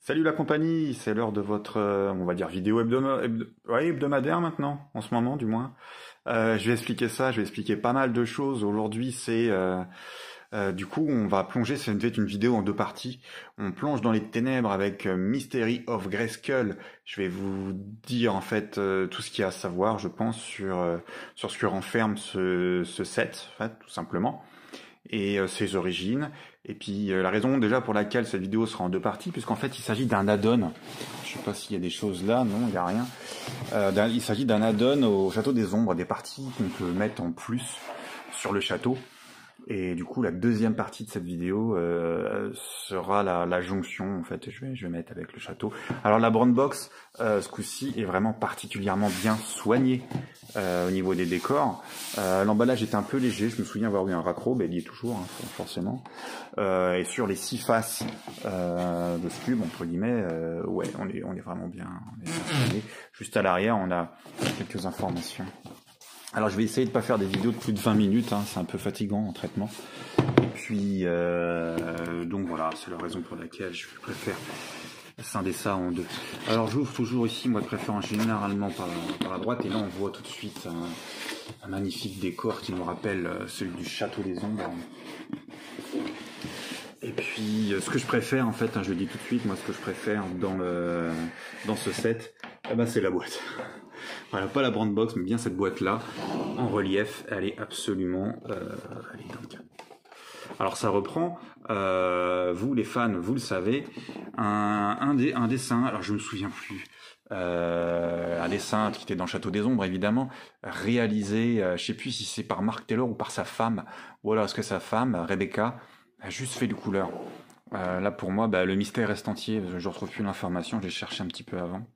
Salut la compagnie, c'est l'heure de votre, on va dire, vidéo ouais, hebdomadaire maintenant, en ce moment du moins. Je vais expliquer ça, je vais expliquer pas mal de choses. Aujourd'hui, du coup, on va plonger, c'est une vidéo en deux parties. On plonge dans les ténèbres avec Mystery of Grayskull. Je vais vous dire en fait tout ce qu'il y a à savoir, je pense, sur ce que renferme ce set, en fait, tout simplement, et ses origines. Et puis la raison déjà pour laquelle cette vidéo sera en deux parties, puisqu'en fait il s'agit d'un add-on. Je sais pas s'il y a des choses là, non, il n'y a rien. Il s'agit d'un add-on au Château des Ombres, des parties qu'on peut mettre en plus sur le château. Et du coup, la deuxième partie de cette vidéo sera la jonction, en fait, je vais mettre avec le château. Alors la Brown Box, ce coup-ci, est vraiment particulièrement bien soignée au niveau des décors. L'emballage était un peu léger, je me souviens avoir eu un raccro, mais il y est toujours, hein, forcément. Et sur les 6 faces de ce cube, entre guillemets, ouais, on est vraiment bien, soigné. Juste à l'arrière, on a quelques informations. Alors je vais essayer de pas faire des vidéos de plus de 20 minutes, hein, c'est un peu fatigant en traitement. Et puis donc voilà, c'est la raison pour laquelle je préfère scinder ça en deux. Alors j'ouvre toujours ici, moi de préférence généralement par la droite, et là on voit tout de suite un magnifique décor qui nous rappelle celui du Château des Ombres. Et puis ce que je préfère en fait, hein, je le dis tout de suite, moi ce que je préfère dans ce set, eh ben, c'est la boîte. Voilà, pas la brand box, mais bien cette boîte-là, en relief, elle est absolument elle est dingue. Alors ça reprend, vous les fans, vous le savez, un dessin, alors je me souviens plus, un dessin qui était dans le Château des Ombres, évidemment, réalisé, je sais plus si c'est par Mark Taylor ou par sa femme, ou alors est-ce que sa femme, Rebecca, a juste fait du couleur. Là pour moi, le mystère reste entier, je ne retrouve plus l'information, je l'ai cherché un petit peu avant.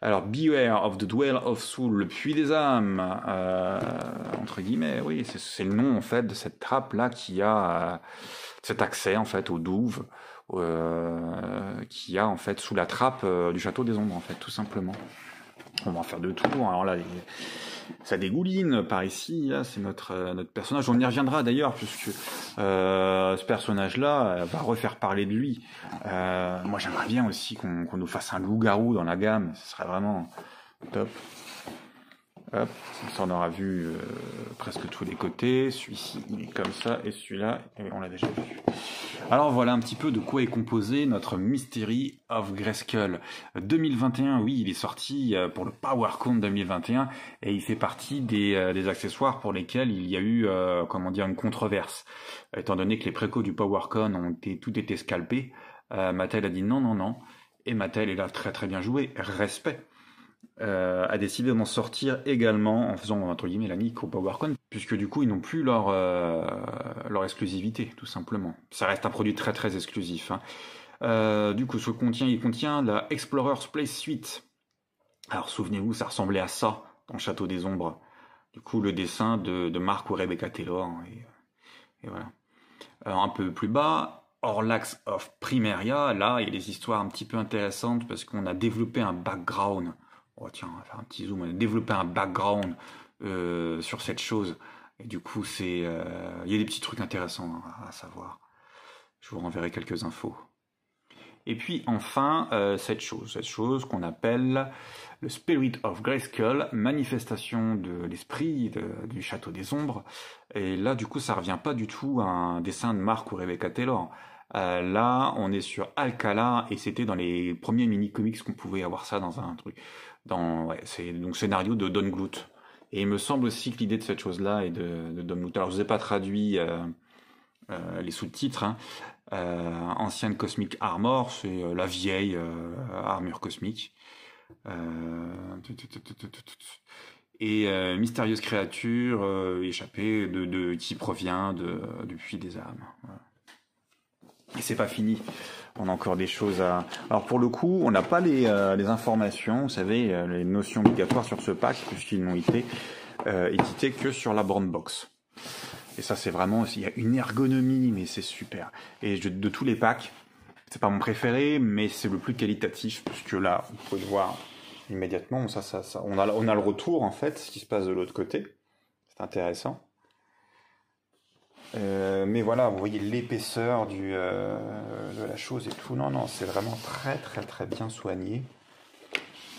Alors, Beware of the Dwell of Soul, le puits des âmes, entre guillemets, oui, c'est le nom en fait de cette trappe là qui a cet accès en fait aux douves, qui a en fait sous la trappe du Château des Ombres en fait, tout simplement. On va en faire deux tours. Alors là, ça dégouline par ici. Là, c'est notre personnage. On y reviendra d'ailleurs, puisque ce personnage-là va refaire parler de lui. Moi, j'aimerais bien aussi qu'on nous fasse un loup-garou dans la gamme. Ce serait vraiment top. Hop, ça on aura vu presque tous les côtés. Celui-ci, il est comme ça, et celui-là, on l'a déjà vu. Alors voilà un petit peu de quoi est composé notre Mystery of Grayskull 2021. Oui, il est sorti pour le PowerCon 2021 et il fait partie des accessoires pour lesquels il y a eu comment dire, une controverse. Étant donné que les précos du PowerCon ont tout été scalpés, Mattel a dit non, non, non. Et Mattel, est là très très bien joué, respect. A décidé d'en sortir également en faisant entre guillemets la nique au PowerCon, puisque du coup ils n'ont plus leur exclusivité, tout simplement. Ça reste un produit très très exclusif, hein. Du coup, il contient la Explorer's Place Suite. Alors souvenez-vous, ça ressemblait à ça dans le Château des Ombres. Du coup, le dessin de Mark ou Rebecca Taylor, hein, et voilà. Alors, un peu plus bas, Orlax of Primeria. Là, il y a des histoires un petit peu intéressantes parce qu'on a développé un background. Oh tiens, on va faire un petit zoom. On a développé un background sur cette chose. Et du coup, il y a des petits trucs intéressants à savoir. Je vous renverrai quelques infos. Et puis enfin, cette chose qu'on appelle le Spirit of Grayskull, manifestation de l'esprit du Château des Ombres. Et là, du coup, ça revient pas du tout à un dessin de Mark ou Rebecca Taylor. Là, on est sur Alcala, et c'était dans les premiers mini-comics qu'on pouvait avoir ça dans un truc. C'est donc scénario de Don Bluth. Et il me semble aussi que l'idée de cette chose-là est de Don Bluth. Alors, je vous ai pas traduit les sous-titres, hein. Ancienne Cosmic Armor, c'est la vieille armure cosmique. Et mystérieuse créature échappée qui provient du puits des âmes. Voilà. Et c'est pas fini. On a encore des choses à... Alors pour le coup, on n'a pas les informations, vous savez, les notions obligatoires sur ce pack, puisqu'ils n'ont été édités que sur la Brown Box. Et ça, c'est vraiment... Il y a une ergonomie, mais c'est super. Et de tous les packs, c'est pas mon préféré, mais c'est le plus qualitatif, puisque là, vous pouvez le voir immédiatement. On a le retour, en fait, ce qui se passe de l'autre côté. C'est intéressant. Mais voilà, vous voyez l'épaisseur de la chose et tout. Non, non, c'est vraiment très très très bien soigné.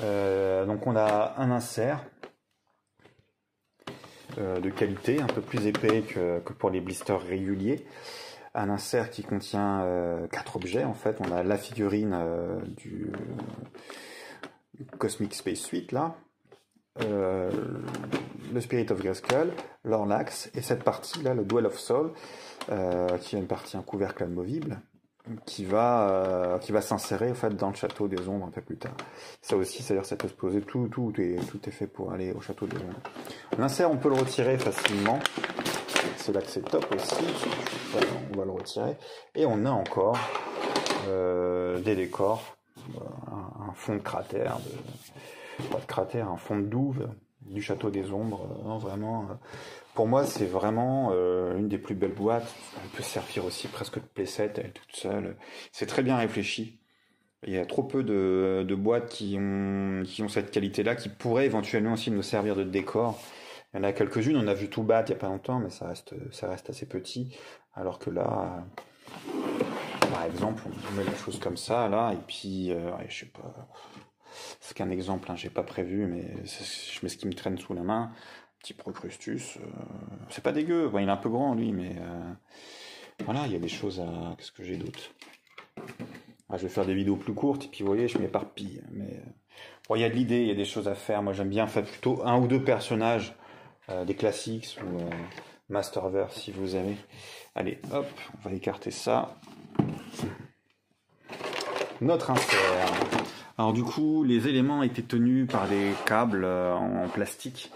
Donc on a un insert de qualité, un peu plus épais que pour les blisters réguliers. Un insert qui contient 4 objets en fait. On a la figurine du Cosmic Space Suite là, le Spirit of Grayskull, l'Orlax et cette partie là, le Duel of Soul, qui est une partie, un couvercle amovible, qui va s'insérer en fait dans le château des ombres un peu plus tard. Ça aussi, c'est-à-dire ça peut se poser, tout est fait pour aller au château des ombres. L'insert, on peut le retirer facilement. C'est là que c'est top aussi. Voilà, on va le retirer. Et on a encore des décors, un fond de cratère, pas de cratère, un fond de douve du château des ombres. Non, vraiment, pour moi, c'est vraiment une des plus belles boîtes. On peut servir aussi presque de playset, elle toute seule. C'est très bien réfléchi. Il y a trop peu de boîtes qui ont cette qualité-là, qui pourraient éventuellement aussi nous servir de décor. Il y en a quelques-unes, on a vu tout battre il n'y a pas longtemps, mais ça reste assez petit. Alors que là, par exemple, on met la chose comme ça, là, et puis, je sais pas, c'est qu'un exemple, hein, j'ai pas prévu, mais je mets ce qui me traîne sous la main. Petit Procrustus, c'est pas dégueu, bon, il est un peu grand lui, mais voilà, il y a des choses à... Qu'est-ce que j'ai d'autre? Je vais faire des vidéos plus courtes, et puis vous voyez, je m'éparpille, mais bon, il y a de l'idée, il y a des choses à faire. Moi, j'aime bien faire plutôt un ou deux personnages, des classiques ou Masterverse si vous avez. Allez, hop, on va écarter ça. Notre insert. Alors du coup, les éléments étaient tenus par des câbles en plastique,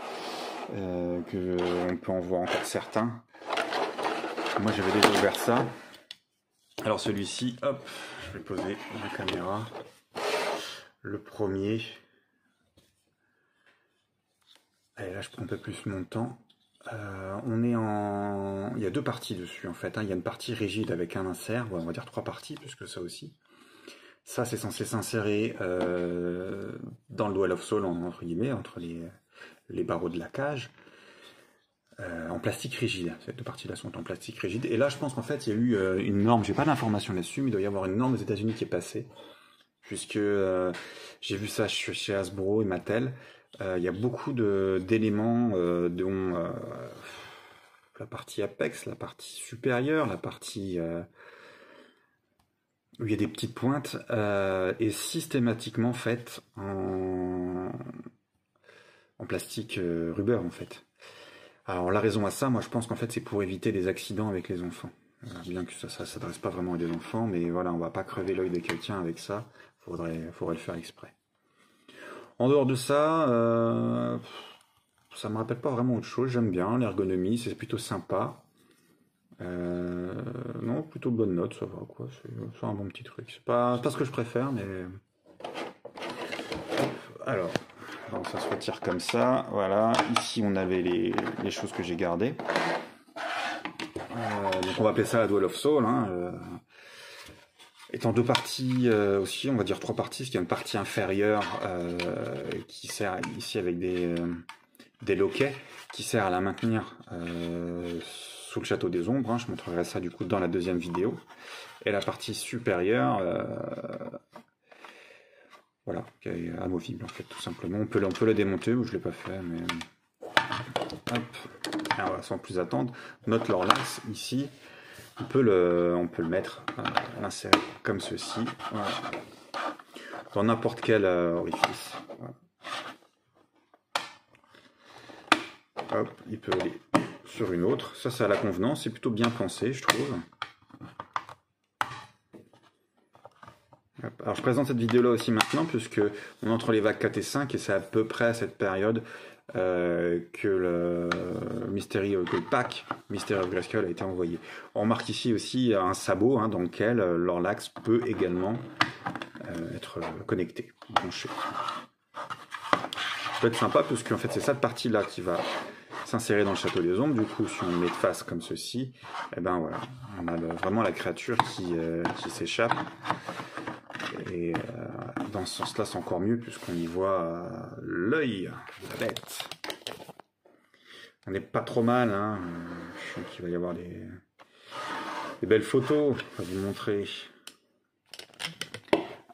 que on peut en voir encore certains. Moi, j'avais déjà ouvert ça. Alors celui-ci, hop, je vais poser la caméra. Le premier. Allez, là, je prends un peu plus mon temps. Il y a deux parties dessus en fait. Il y a une partie rigide avec un insert, on va dire 3 parties, puisque ça aussi. Ça, c'est censé s'insérer dans le Duel of Soul, entre guillemets, entre les barreaux de la cage, en plastique rigide. Ces deux parties-là sont en plastique rigide. Et là, je pense qu'en fait, il y a eu une norme, j'ai pas d'informations là-dessus, mais il doit y avoir une norme aux États-Unis qui est passée, puisque j'ai vu ça chez Hasbro et Mattel. Il y a beaucoup d'éléments, dont la partie apex, la partie supérieure, la partie où il y a des petites pointes, est systématiquement faite en plastique rubber en fait. Alors la raison à ça, moi je pense qu'en fait c'est pour éviter des accidents avec les enfants. Bien que ça s'adresse pas vraiment à des enfants, mais voilà, on va pas crever l'œil de quelqu'un avec ça. Faudrait le faire exprès. En dehors de ça, ça me rappelle pas vraiment autre chose. J'aime bien l'ergonomie, c'est plutôt sympa. Non, plutôt bonne note, ça va quoi. C'est un bon petit truc. C'est pas ce que je préfère, mais alors, ça se retire comme ça. Voilà. Ici, on avait les choses que j'ai gardées. Donc, on va appeler ça la Duel of Soul. Étant deux parties aussi, on va dire 3 parties, parce qu'il y a une partie inférieure qui sert ici avec des loquets, qui sert à la maintenir sous le château des ombres. Je montrerai ça du coup dans la deuxième vidéo. Et la partie supérieure, voilà, qui est amovible en fait, tout simplement. On peut le démonter, ou je l'ai pas fait, mais hop. Alors voilà, sans plus attendre, note l'Orlax ici. On peut le mettre, l'insérer comme ceci, voilà, dans n'importe quel orifice. Voilà. Hop, il peut aller sur une autre. Ça, c'est à la convenance. C'est plutôt bien pensé, je trouve. Hop. Alors, je présente cette vidéo-là aussi maintenant, puisque on est entre les vagues 4 et 5, et c'est à peu près à cette période que le pack Mystery of Grayskull a été envoyé. On remarque ici aussi un sabot dans lequel l'Orlax peut également être connecté, branché. Ça peut être sympa, parce qu'en fait, c'est cette partie-là qui va s'insérer dans le château des ombres. Du coup, si on le met de face comme ceci, et ben voilà, on a vraiment la créature qui s'échappe. Et dans ce sens-là, c'est encore mieux, puisqu'on y voit l'œil de la bête. On n'est pas trop mal, je sens qu'il va y avoir des belles photos, on va vous montrer.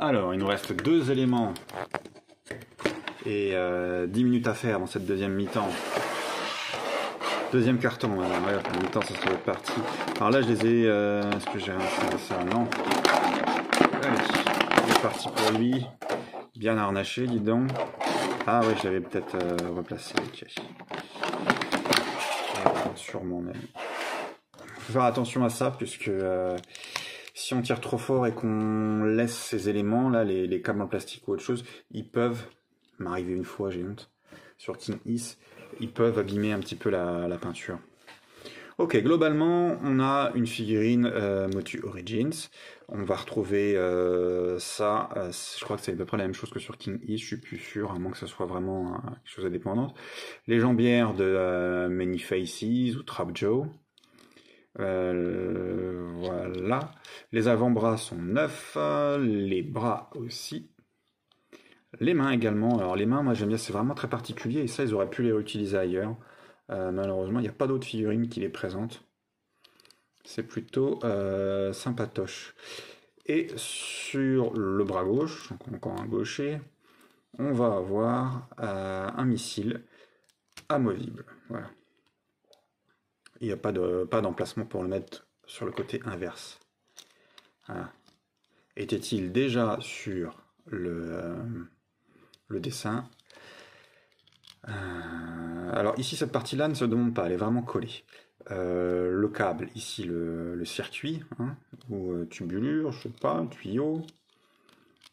Alors, il nous reste 2 éléments et 10 minutes à faire dans cette deuxième mi-temps. Deuxième carton, ouais, la mi-temps, ça serait parti. Alors là, je les ai... est-ce que j'ai rien ça? Non. Allez, c'est parti pour lui. Bien harnaché, dis donc. Ah oui, je l'avais peut-être replacé. Ok. Sûrement même. Il faut faire attention à ça, puisque si on tire trop fort et qu'on laisse ces éléments, là, les câbles en plastique ou autre chose, ils peuvent, m'arriver une fois, j'ai honte, sur King Is, ils peuvent abîmer un petit peu la peinture. Ok, globalement, on a une figurine Motu Origins. On va retrouver ça, je crois que c'est à peu près la même chose que sur King Is, je suis plus sûr, à moins que ce soit vraiment quelque chose indépendant. Les jambières de Many Faces ou Trap Joe. Voilà. Les avant-bras sont neufs, les bras aussi. Les mains également. Alors les mains, moi j'aime bien, c'est vraiment très particulier et ça, ils auraient pu les réutiliser ailleurs. Malheureusement, il n'y a pas d'autres figurines qui les présentent. C'est plutôt sympatoche. Et sur le bras gauche, donc encore un gaucher, on va avoir un missile amovible. Voilà. Il n'y a pas d'emplacement pour le mettre sur le côté inverse. Voilà. Était-il déjà sur le dessin? Alors ici, cette partie-là ne se demande pas, elle est vraiment collée. Le câble, ici le circuit, hein, ou tubulure, je sais pas, tuyau.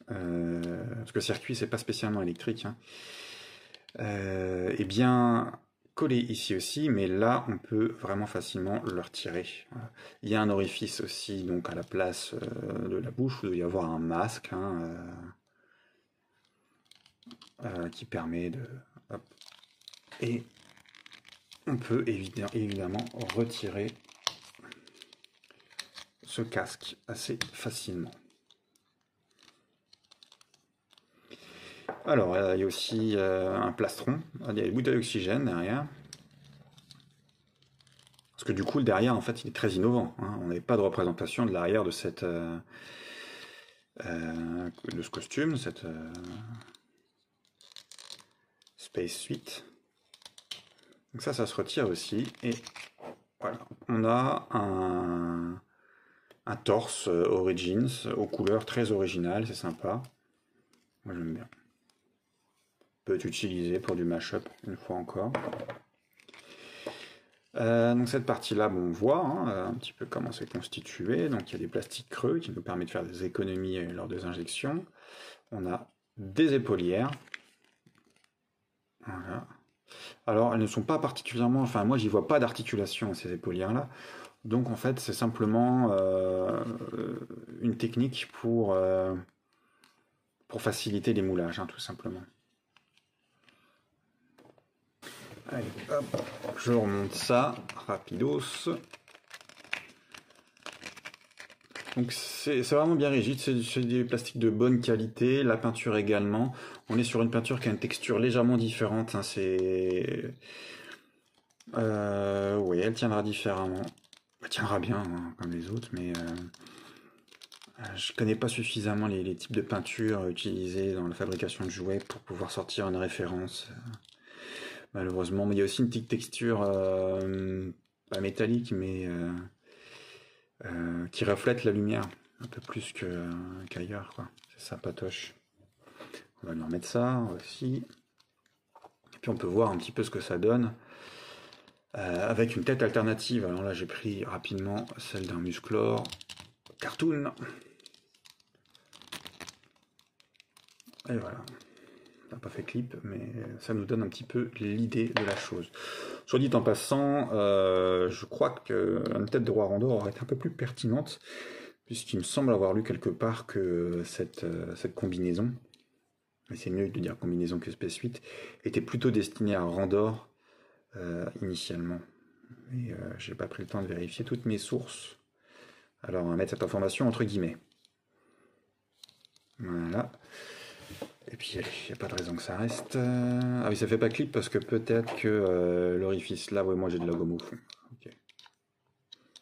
Parce que circuit, c'est pas spécialement électrique. Hein. Et bien collé ici aussi, mais là, on peut vraiment facilement le retirer. Voilà. Il y a un orifice aussi, donc à la place de la bouche, où il doit y avoir un masque hein, qui permet de... Hop. Et on peut évidemment retirer ce casque assez facilement. Alors, il y a aussi un plastron, il y a des bouteilles d'oxygène derrière. Parce que du coup, le derrière, en fait, il est très innovant. Hein. On n'avait pas de représentation de l'arrière de cette de ce costume, cette Space Suite. Donc ça se retire aussi. Et voilà, on a un torse Origins aux couleurs très originales, c'est sympa. Moi, j'aime bien. Peut être utilisé pour du mash-up, une fois encore. Donc cette partie-là, bon, on voit hein, un petit peu comment c'est constitué. Donc il y a des plastiques creux qui nous permettent de faire des économies lors des injections. On a des épaulières. Voilà. Alors elles ne sont pas particulièrement... Enfin moi j'y vois pas d'articulation à ces épaulières-là. Donc en fait c'est simplement une technique pour faciliter les moulages, hein, tout simplement. Allez, hop, je remonte ça, rapidos. Donc c'est vraiment bien rigide, c'est des plastiques de bonne qualité, la peinture également. On est sur une peinture qui a une texture légèrement différente, hein, oui, elle tiendra différemment. Elle tiendra bien, hein, comme les autres, mais je connais pas suffisamment les types de peinture utilisés dans la fabrication de jouets pour pouvoir sortir une référence. Malheureusement, mais il y a aussi une petite texture pas métallique, mais qui reflète la lumière un peu plus qu'ailleurs, quoi. C'est sympatoche. On va lui remettre ça aussi. Et puis on peut voir un petit peu ce que ça donne avec une tête alternative. Alors là, j'ai pris rapidement celle d'un Musclor Cartoon. Et voilà. On n'a pas fait clip, mais ça nous donne un petit peu l'idée de la chose. Soit dit en passant, je crois que une tête de roi Randor aurait été un peu plus pertinente, puisqu'il me semble avoir lu quelque part que cette combinaison, mais c'est mieux de dire combinaison que Space Suite, était plutôt destinée à Randor initialement. Et j'ai pas pris le temps de vérifier toutes mes sources. Alors on va mettre cette information entre guillemets. Voilà. Et puis il n'y a pas de raison que ça reste. Ah oui, ça fait pas clip parce que peut-être que l'orifice là, ouais, moi j'ai de la gomme au fond. Okay.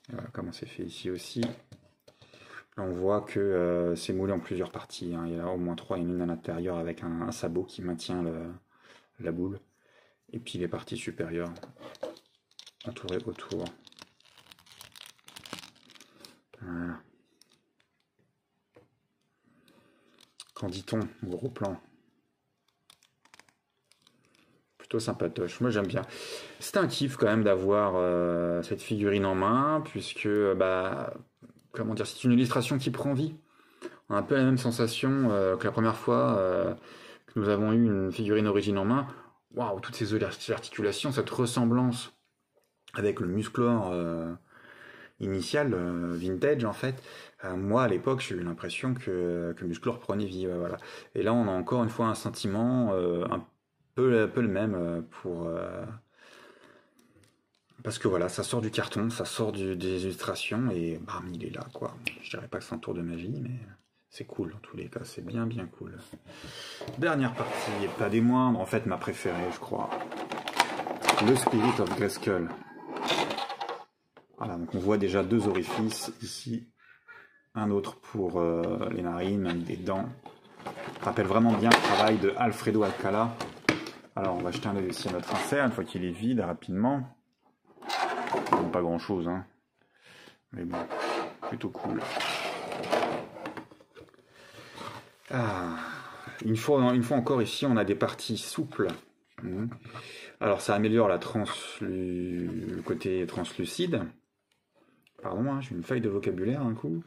Voilà comment c'est fait ici aussi. Là, on voit que c'est moulé en plusieurs parties, hein. Il y en a au moins 3, il y en a une à l'intérieur avec un sabot qui maintient la boule. Et puis les parties supérieures entourées autour. Voilà. Qu'en dit-on? Gros plan. Plutôt sympatoche. Moi j'aime bien. C'est un kiff quand même d'avoir cette figurine en main, puisque bah comment dire, c'est une illustration qui prend vie. On a un peu la même sensation que la première fois que nous avons eu une figurine origine en main. Waouh, toutes ces articulations, cette ressemblance avec le Musclor initial, vintage en fait. Moi à l'époque j'ai eu l'impression que Musclor prenait vie, voilà. Et là on a encore une fois un sentiment un peu le même parce que voilà, ça sort du carton, ça sort des illustrations et bam, il est là quoi. Je dirais pas que c'est un tour de magie, mais c'est cool en tous les cas, c'est bien cool. Dernière partie, et pas des moindres, en fait ma préférée je crois. Le Spirit of Grayskull. Voilà, donc on voit déjà 2 orifices ici, un autre pour les narines, avec des dents. Ça rappelle vraiment bien le travail de Alfredo Alcala. Alors on va jeter un œil aussi à notre insert, une fois qu'il est vide, rapidement. Bon, pas grand chose, hein. Mais bon, plutôt cool. Ah, une fois encore ici, on a des parties souples. Alors ça améliore le côté translucide. Pardon, hein, j'ai une feuille de vocabulaire un coup.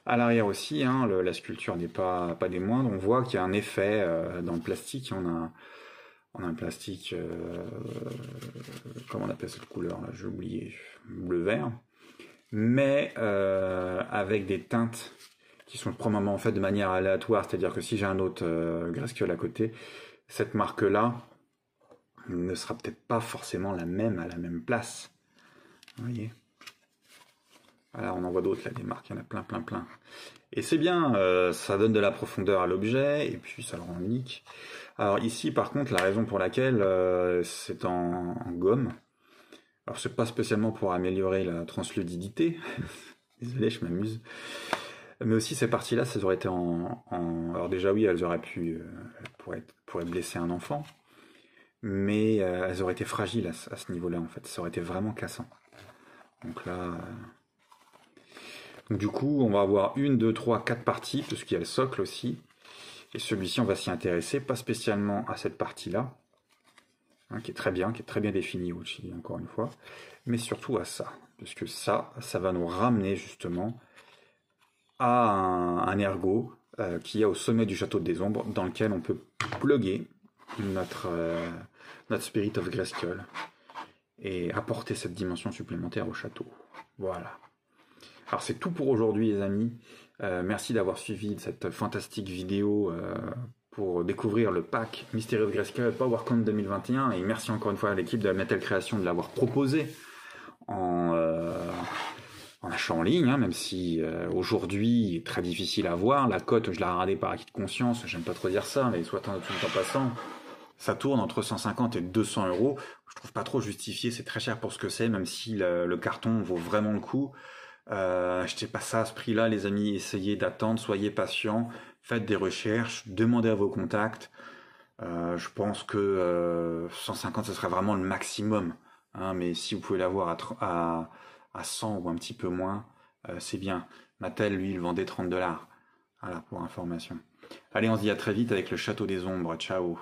À l'arrière aussi, hein, la sculpture n'est pas des moindres. On voit qu'il y a un effet dans le plastique. On a un plastique, comment on appelle cette couleur là, j'ai oublié, bleu-vert. Mais avec des teintes qui sont probablement faites de manière aléatoire. C'est-à-dire que si j'ai un autre Grayskull à côté, cette marque-là ne sera peut-être pas forcément la même à la même place. Vous voyez? Voilà, on en voit d'autres là, des marques, il y en a plein. Et c'est bien, ça donne de la profondeur à l'objet, et puis ça le rend unique. Alors ici, par contre, la raison pour laquelle c'est en gomme, alors c'est pas spécialement pour améliorer la translucidité, désolé, je m'amuse, mais aussi ces parties-là, ça aurait été alors déjà oui, elles auraient pu, pourraient blesser un enfant, mais elles auraient été fragiles à ce niveau-là, en fait, ça aurait été vraiment cassant. Donc là... Donc du coup, on va avoir 1, 2, 3, 4 parties, puisqu'il y a le socle aussi. Et celui-ci, on va s'y intéresser, pas spécialement à cette partie-là, hein, qui est très bien définie aussi, encore une fois, mais surtout à ça, puisque ça va nous ramener justement à un ergot qui est au sommet du château des ombres, dans lequel on peut plugger notre Spirit of Grayskull et apporter cette dimension supplémentaire au château. Voilà. Alors c'est tout pour aujourd'hui les amis, merci d'avoir suivi cette fantastique vidéo pour découvrir le pack Mystery of Grayskull PowerCon 2021 et merci encore une fois à l'équipe de la Mattel Création de l'avoir proposé en achat en ligne, hein, même si aujourd'hui il est très difficile à voir, la cote je l'ai regardée par acquis de conscience, j'aime pas trop dire ça, mais soit en passant, ça tourne entre 150 et 200 €, je trouve pas trop justifié, c'est très cher pour ce que c'est, même si le carton vaut vraiment le coup. Achetez pas ça à ce prix-là, les amis. Essayez d'attendre, soyez patients, faites des recherches, demandez à vos contacts. Je pense que 150, ce serait vraiment le maximum. Hein, mais si vous pouvez l'avoir à 100 ou un petit peu moins, c'est bien. Mattel, lui, il vendait 30 $. Voilà, pour information. Allez, on se dit à très vite avec le Château des Ombres. Ciao.